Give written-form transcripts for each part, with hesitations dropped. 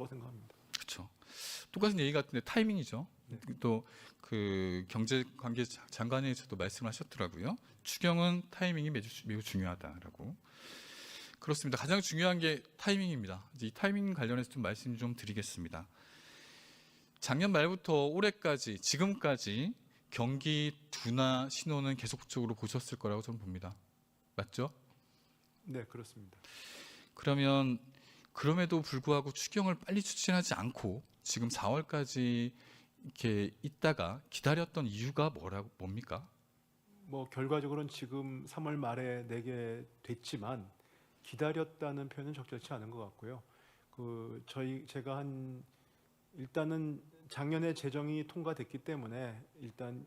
필요하다고 생각합니다. 그렇죠. 똑같은 얘기 같은데 타이밍이죠. 네. 또 그 경제관계 장관에서도 말씀하셨더라고요. 추경은 타이밍이 매우 중요하다라고. 그렇습니다. 가장 중요한 게 타이밍입니다. 이제 이 타이밍 관련해서 좀 말씀 좀 드리겠습니다. 작년 말부터 올해까지 지금까지 경기 둔화 신호는 계속적으로 보셨을 거라고 저는 봅니다. 맞죠? 네, 그렇습니다. 그러면 그럼에도 불구하고 추경을 빨리 추진하지 않고 지금 4월까지 이렇게 있다가 기다렸던 이유가 뭡니까? 뭐 결과적으로는 지금 3월 말에 내게 됐지만 기다렸다는 표현은 적절치 않은 것 같고요. 제가 일단은 작년에 재정이 통과됐기 때문에 일단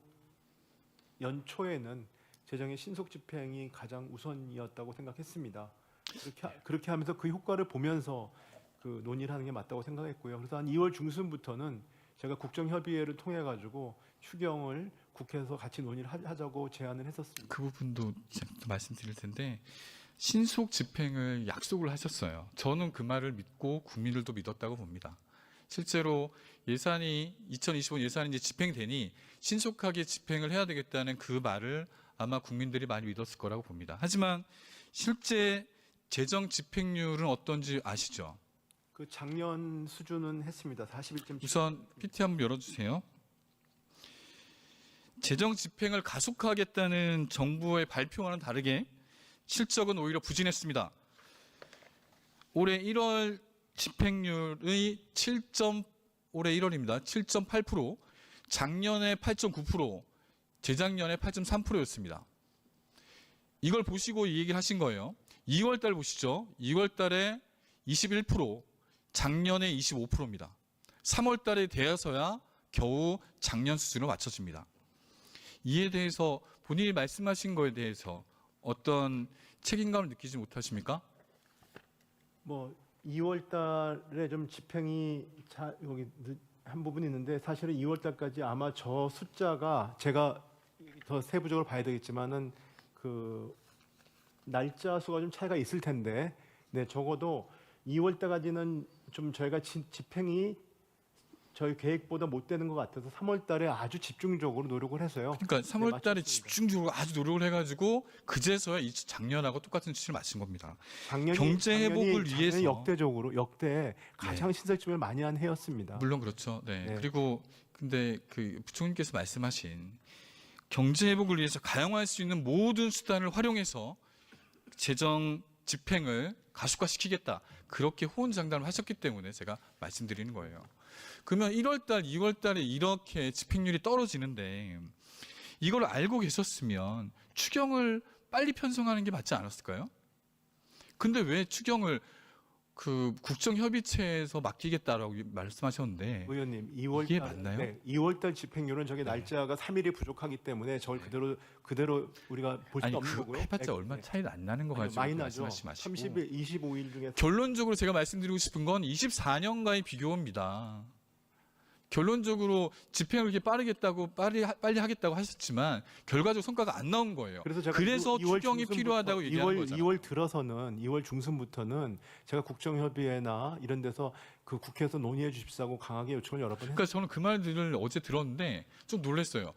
연초에는 재정의 신속 집행이 가장 우선이었다고 생각했습니다. 그렇게 하면서 그 효과를 보면서 그 논의를 하는 게 맞다고 생각했고요. 그래서 한 2월 중순부터는 제가 국정협의회를 통해 가지고 추경을 국회에서 같이 논의를 하자고 제안을 했었습니다. 그 부분도 제가 또 말씀드릴 텐데 신속 집행을 약속을 하셨어요. 저는 그 말을 믿고 국민들도 믿었다고 봅니다. 실제로 2025 예산이 이제 집행되니 신속하게 집행을 해야 되겠다는 그 말을 아마 국민들이 많이 믿었을 거라고 봅니다. 하지만 실제 재정 집행률은 어떤지 아시죠? 그 작년 수준은 했습니다. 41.7%. 우선 PT 한번 열어주세요. 재정 집행을 가속화하겠다는 정부의 발표와는 다르게 실적은 오히려 부진했습니다. 올해 1월 집행률의 올해 1월입니다. 7.8%, 작년에 8.9%, 재작년에 8.3%였습니다. 이걸 보시고 이 얘기를 하신 거예요. 2월 달 보시죠. 2월 달에 21%, 작년에 25%입니다. 3월 달에 되어서야 겨우 작년 수준으로 맞춰집니다. 이에 대해서 본인이 말씀하신 거에 대해서 어떤 책임감을 느끼지 못하십니까? 뭐 2월 달에 좀 집행이 여기 한 부분이 있는데 사실은 2월 달까지 아마 저 숫자가 제가 더 세부적으로 봐야 되겠지만은 그 날짜 수가 좀 차이가 있을 텐데 네, 적어도 2월 달까지는 좀 저희가 집행이 저희 계획보다 못 되는 것 같아서 3월 달에 아주 집중적으로 노력을 해서요. 그러니까 3월 달에 맞췄습니다. 집중적으로 아주 노력을 해가지고 그제서야 작년하고 똑같은 수치를 맞춘 겁니다. 경제 작년이 회복을 위해서 역대 가장 신설집을 많이 한 해였습니다. 물론 그렇죠. 네. 네. 그리고 근데 그 부총님께서 말씀하신 경제 회복을 위해서 가용할 수 있는 모든 수단을 활용해서 재정 집행을 가속화시키겠다. 그렇게 호언장담을 하셨기 때문에 제가 말씀드리는 거예요. 그러면 1월 달, 2월 달에 이렇게 집행률이 떨어지는데 이걸 알고 계셨으면 추경을 빨리 편성하는 게 맞지 않았을까요? 근데 왜 추경을 그 국정협의체에서 맡기겠다라고 말씀하셨는데 의원님, 2월 이게 달, 맞나요? 네, 2월 달 집행률은 저게 날짜가 3일이 부족하기 때문에 저걸 그대로 우리가 볼 수는 아니 없는 그 거고요. 해봤자 얼마 차이도 안 나는 거 아니, 가지고 많이 나죠. 말씀하시지 마시고 30일, 25일 중에 결론적으로 제가 말씀드리고 싶은 건 24년과의 비교입니다. 결론적으로 집행을 이렇게 빨리 하겠다고 하셨지만 결과적 성과가 안 나온 거예요. 그래서 제가 그래서 2월 추경이 중순부터, 필요하다고 얘기하는 거잖아요. 2월 들어서는 2월 중순부터는 제가 국정협의회나 이런 데서 그 국회에서 논의해 주십사고 강하게 요청을 여러 번 했습니다. 그러니까 저는 그 말들을 어제 들었는데 좀 놀랐어요.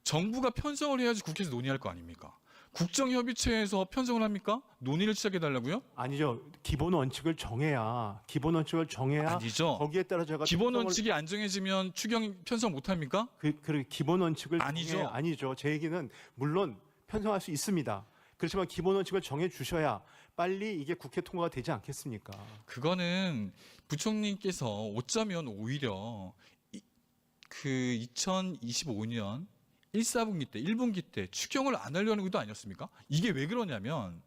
정부가 편성을 해야지 국회에서 논의할 거 아닙니까? 국정협의체에서 편성을 합니까? 논의를 시작해달라고요? 아니죠. 기본 원칙을 정해야 아니죠. 거기에 따라 제가 기본 편성을- 원칙이 안 정해지면 추경 편성 못 합니까? 그 기본 원칙을 아니죠. 정해야- 아니죠. 제 얘기는 물론 편성할 수 있습니다. 그렇지만 기본 원칙을 정해 주셔야 빨리 이게 국회 통과가 되지 않겠습니까? 그거는 부총리께서 어쩌면 오히려 그 2025년 1사분기 때, 1분기 때 추경을 안 하려는 의도 아니었습니까? 이게 왜 그러냐면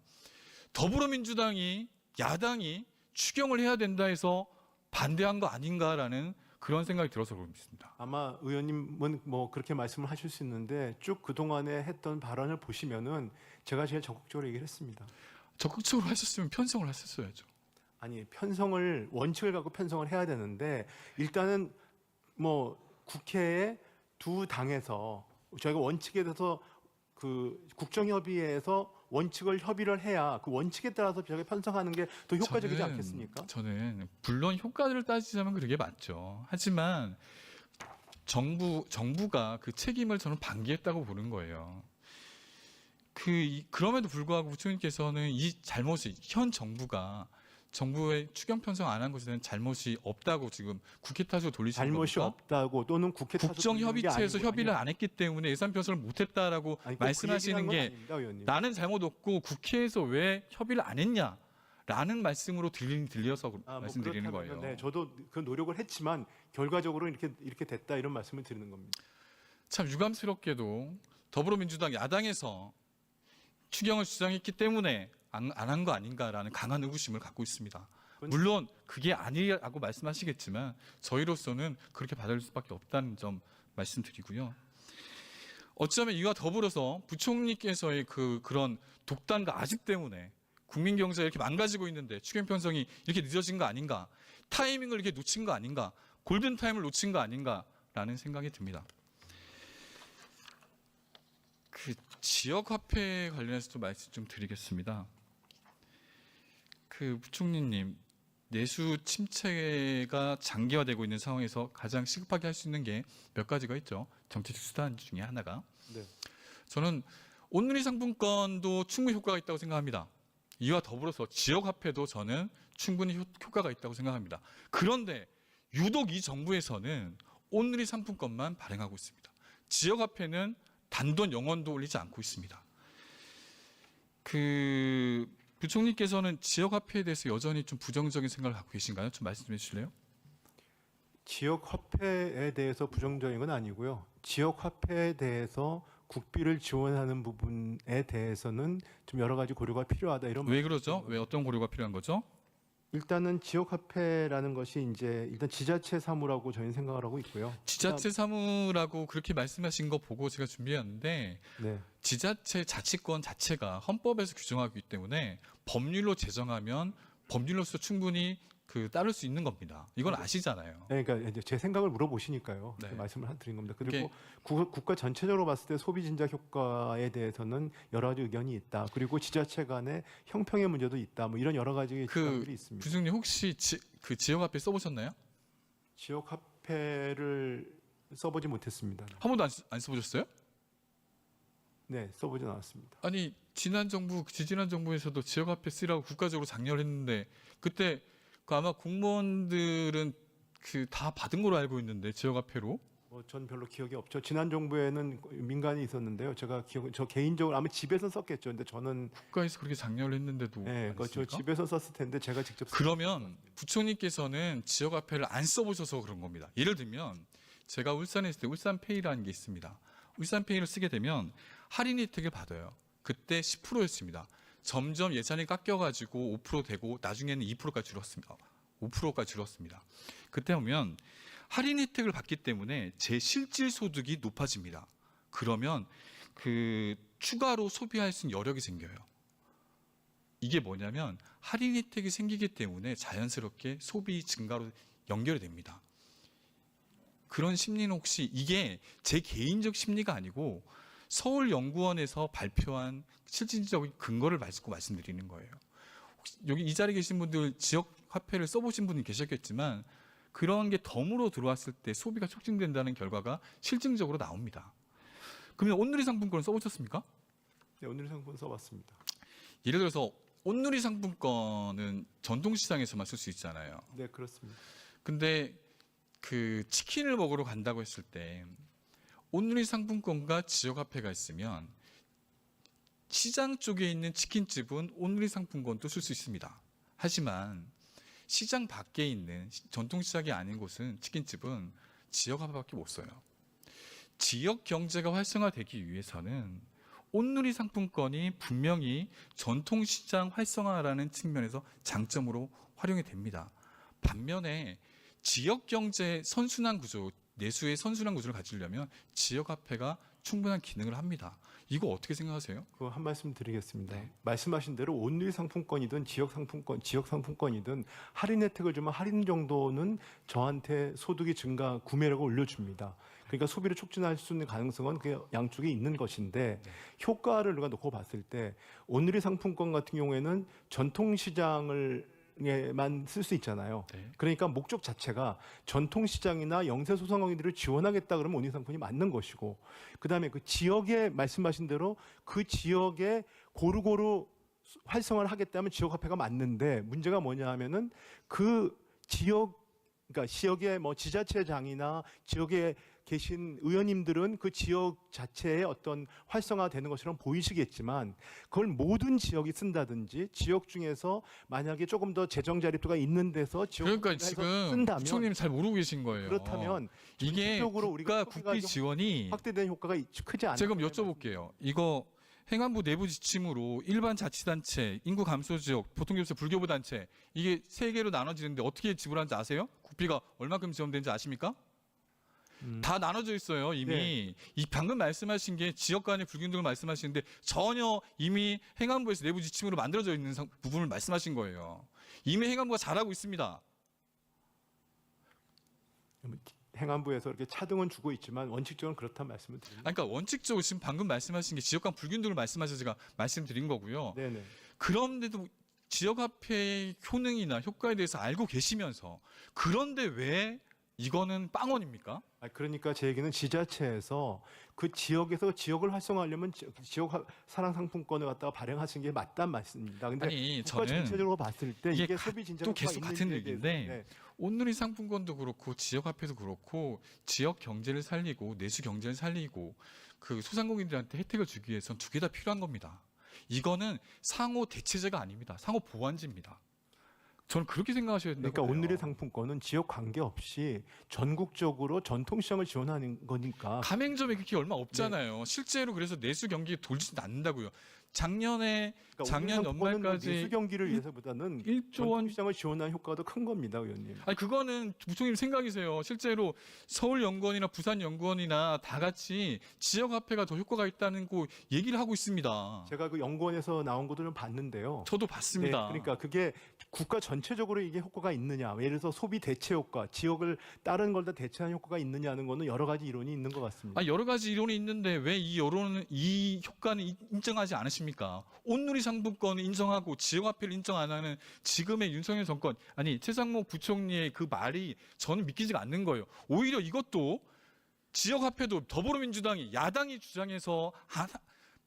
더불어민주당이 야당이 추경을 해야 된다 해서 반대한 거 아닌가라는 그런 생각이 들어서 그렇습니다. 아마 의원님은 뭐 그렇게 말씀을 하실 수 있는데 쭉 그동안에 했던 발언을 보시면은 제가 제일 적극적으로 얘기를 했습니다. 적극적으로 하셨으면 편성을 하셨어야죠. 아니, 원칙을 갖고 편성을 해야 되는데 일단은 뭐 국회에 두 당에서 저희가 원칙에 대해서 그 국정협의회에서 원칙을 협의를 해야 그 원칙에 따라서 저게 편성하는 게 더 효과적이지 않겠습니까? 저는 물론 효과를 따지자면 그게 맞죠. 하지만 정부가 그 책임을 저는 방기했다고 보는 거예요. 그럼에도 불구하고 부총리께서는 이 잘못이 현 정부의 추경 편성 안 한 것에 대한 잘못이 없다고 지금 국회 탓으로 돌리시는 잘못이 겁니까? 없다고 또는 국회 탓으로 국정협의체에서 돌리는 게 협의를 아니고, 안 했기 때문에 예산 편성을 못했다라고 아니, 꼭 말씀하시는 그 게 얘기를 한 건 아닙니다, 의원님. 나는 잘못 없고 국회에서 왜 협의를 안 했냐라는 말씀으로 들려서 말씀드리는 그렇다면, 거예요. 네, 저도 그 노력을 했지만 결과적으로 이렇게 됐다 이런 말씀을 드리는 겁니다. 참 유감스럽게도 더불어민주당 야당에서 추경을 주장했기 때문에 안 한 거 아닌가라는 강한 의구심을 갖고 있습니다. 물론 그게 아니라고 말씀하시겠지만 저희로서는 그렇게 받을 수밖에 없다는 점 말씀드리고요. 어쩌면 이와 더불어서 부총리께서의 그런 독단과 아집 때문에 국민 경제가 이렇게 망가지고 있는데 추경 편성이 이렇게 늦어진 거 아닌가, 타이밍을 이렇게 놓친 거 아닌가, 골든 타임을 놓친 거 아닌가라는 생각이 듭니다. 그 지역 화폐 관련해서도 말씀 좀 드리겠습니다. 그 부총리님, 내수 침체가 장기화되고 있는 상황에서 가장 시급하게 할 수 있는 게 몇 가지가 있죠. 정책적 수단 중에 하나가. 네. 저는 온누리 상품권도 충분히 효과가 있다고 생각합니다. 이와 더불어서 지역 화폐도 저는 충분히 효과가 있다고 생각합니다. 그런데 유독 이 정부에서는 온누리 상품권만 발행하고 있습니다. 지역 화폐는 단돈 0원도 올리지 않고 있습니다. 부총리께서는 지역 화폐에 대해서 여전히 좀 부정적인 생각을 갖고 계신가요? 좀 말씀해 주실래요? 지역 화폐에 대해서 부정적인 건 아니고요. 지역 화폐에 대해서 국비를 지원하는 부분에 대해서는 좀 여러 가지 고려가 필요하다 이런. 왜 그러죠? 왜 어떤 고려가 필요한 거죠? 일단은 지역 화폐라는 것이 이제 일단 지자체 사무라고 저희는 생각을 하고 있고요. 지자체 사무라고 그렇게 말씀하신 거 보고 제가 준비했는데 네. 지자체 자치권 자체가 헌법에서 규정하기 때문에 법률로 제정하면 법률로서 충분히 따를 수 있는 겁니다. 이건 아시잖아요. 네, 그러니까 이제 제 생각을 물어보시니까요. 네. 말씀을 드린 겁니다. 그리고 국가 전체적으로 봤을 때 소비 진작 효과에 대해서는 여러 가지 의견이 있다. 그리고 지자체 간의 형평의 문제도 있다. 뭐 이런 여러 가지 주장들이 있습니다. 부총리 혹시 지역 화폐 써보셨나요? 지역 화폐를 써보지 못했습니다. 한 번도 안 써보셨어요? 네, 써보진 않았습니다. 아니 지지난 정부에서도 지역 화폐 쓰라고 국가적으로 장려를 했는데 그때 아마 공무원들은 다 받은 걸로 알고 있는데 지역 화폐로. 전 별로 기억이 없죠. 지난 정부에는 민간이 있었는데요. 저 개인적으로 아마 집에서 썼겠죠. 근데 저는 국가에서 그렇게 장려를 했는데도 네, 안 저 했습니까? 집에서 썼을 텐데 제가 직접 그러면 부총리께서는 지역 화폐를 안 써보셔서 그런 겁니다. 예를 들면 제가 울산에 있을 때 울산페이라는 게 있습니다. 울산페이를 쓰게 되면 할인 혜택을 받아요. 그때 10%였습니다. 점점 예산이 깎여가지고 5% 되고 나중에는 2%까지 줄었습니다. 5%까지 줄었습니다. 그때 보면 할인 혜택을 받기 때문에 제 실질 소득이 높아집니다. 그러면 추가로 소비할 수 있는 여력이 생겨요. 이게 뭐냐면 할인 혜택이 생기기 때문에 자연스럽게 소비 증가로 연결이 됩니다. 그런 심리는 혹시 이게 제 개인적 심리가 아니고 서울연구원에서 발표한 실질적인 근거를 가지고 말씀드리는 거예요. 혹시 여기 이 자리에 계신 분들 지역 화폐를 써보신 분이 계셨겠지만 그런 게 덤으로 들어왔을 때 소비가 촉진된다는 결과가 실증적으로 나옵니다. 그러면 온누리 상품권을 써보셨습니까? 네, 온누리 상품권 써봤습니다. 예를 들어서 온누리 상품권은 전통시장에서만 쓸 수 있잖아요. 네, 그렇습니다. 근데 치킨을 먹으러 간다고 했을 때 온누리 상품권과 지역 화폐가 있으면 시장 쪽에 있는 치킨집은 온누리 상품권도 쓸 수 있습니다. 하지만 시장 밖에 있는 전통시장이 아닌 곳은 치킨집은 지역 화폐밖에 못 써요. 지역 경제가 활성화되기 위해서는 온누리 상품권이 분명히 전통시장 활성화라는 측면에서 장점으로 활용이 됩니다. 반면에 지역 경제 선순환 구조, 내수의 선순환 구조를 가지려면 지역 화폐가 충분한 기능을 합니다. 이거 어떻게 생각하세요? 그 한 말씀 드리겠습니다. 네. 말씀하신 대로 온누리 상품권이든 지역 상품권이든 할인 혜택을 주면 할인 정도는 저한테 소득이 증가, 구매력을 올려줍니다. 그러니까 소비를 촉진할 수 있는 가능성은 그 양쪽에 있는 것인데 효과를 우리가 놓고 봤을 때 온누리 상품권 같은 경우에는 전통시장을만 쓸 수 있잖아요. 네. 그러니까 목적 자체가 전통시장이나 영세 소상공인들을 지원하겠다 그러면 온누리 상품이 맞는 것이고, 그다음에 그 지역에 말씀하신 대로 그 지역에 고루고루 활성화를 하겠다면 지역화폐가 맞는데, 문제가 뭐냐 하면은 그 지역, 그러니까 지역의 뭐 지자체장이나 지역에 계신 의원님들은 그 지역 자체의 어떤 활성화되는 것처럼 보이시겠지만, 그걸 모든 지역이 쓴다든지 지역 중에서 만약에 조금 더 재정 자립도가 있는 데서 지역 그러니까 지금 부총님 잘 모르고 계신 거예요. 그렇다면 이게 전체적으로 우리가 국가 국비 지원이 확대된 효과가 크지 않아요. 제가 그럼 여쭤볼게요. 이거 행안부 내부 지침으로 일반 자치단체, 인구 감소 지역, 보통교섭 불교부 단체 이게 세 개로 나눠지는데 어떻게 지불하는지 아세요? 국비가 얼마큼 지원되는지 아십니까? 다 나눠져 있어요. 이미 네. 이 방금 말씀하신 게 지역 간의 불균등을 말씀하시는데 전혀 이미 행안부에서 내부 지침으로 만들어져 있는 부분을 말씀하신 거예요. 이미 행안부가 잘하고 있습니다. 행안부에서 이렇게 차등은 주고 있지만 원칙적으로 그렇다는 말씀을 드립니다. 그러니까 원칙적으로 지금 방금 말씀하신 게 지역 간 불균등을 말씀하셔서 제가 말씀드린 거고요. 네네. 그런데도 지역화폐의 효능이나 효과에 대해서 알고 계시면서 그런데 왜 이거는 빵원입니까? 그러니까 제 얘기는 지자체에서 그 지역에서 지역을 활성화하려면 지역 사랑 상품권을 갖다가 발행하시는 게 맞단 말씀입니다. 근데 아니 국가 저는 전체적으로 봤을 때 이게 이게 소비 진짜 또 계속 같은 얘기인데 네. 온누리 상품권도 그렇고 지역화폐도 그렇고 지역 경제를 살리고 내수 경제를 살리고 그 소상공인들한테 혜택을 주기 위해서는 두 개 다 필요한 겁니다. 이거는 상호 대체제가 아닙니다. 상호 보완제입니다. 저는 그렇게 생각하셔야 된다고 그러니까 봐요. 온누리 상품권은 지역 관계없이 전국적으로 전통시장을 지원하는 거니까. 가맹점에 그렇게 얼마 없잖아요. 실제로 그래서 내수 경기가 돌지는 않는다고요. 작년 연말까지 내수 경기를 위해서보다는 1조 원. 전통시장을 지원하는 효과가 더 큰 겁니다, 의원님. 아니 그거는 부총님 생각이세요. 실제로 서울연구원이나 부산연구원이나 다 같이 지역화폐가 더 효과가 있다는 거 얘기를 하고 있습니다. 제가 그 연구원에서 나온 것도 좀 봤는데요. 저도 봤습니다. 네, 그러니까 그게 국가 전체적으로 이게 효과가 있느냐, 예를 들어서 소비 대체 효과, 지역을 다른 걸 다 대체하는 효과가 있느냐는 거는 여러 가지 이론이 있는 것 같습니다. 여러 가지 이론이 있는데 왜 이 효과는 인정하지 않으십니까? 온누리 상품권을 인정하고 지역화폐를 인정 안 하는 지금의 윤석열 정권, 아니 최상목 부총리의 그 말이 저는 믿기지가 않는 거예요. 오히려 이것도 지역화폐도 더불어민주당이 야당이 주장해서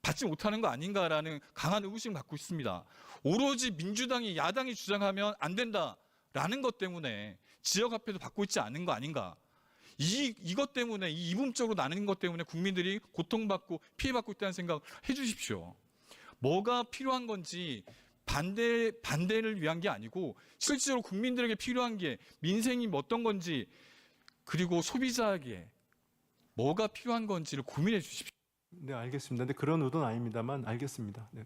받지 못하는 거 아닌가라는 강한 의구심을 갖고 있습니다. 오로지 민주당이 야당이 주장하면 안 된다라는 것 때문에 지역화폐도 받고 있지 않은 거 아닌가. 이것 때문에 이 이분적으로 나는 것 때문에 국민들이 고통받고 피해받고 있다는 생각 해주십시오. 뭐가 필요한 건지 반대를 위한 게 아니고 실제로 국민들에게 필요한 게 민생이 어떤 건지 그리고 소비자에게 뭐가 필요한 건지를 고민해 주십시오. 네, 알겠습니다. 근데 그런 의도는 아닙니다만 알겠습니다. 네.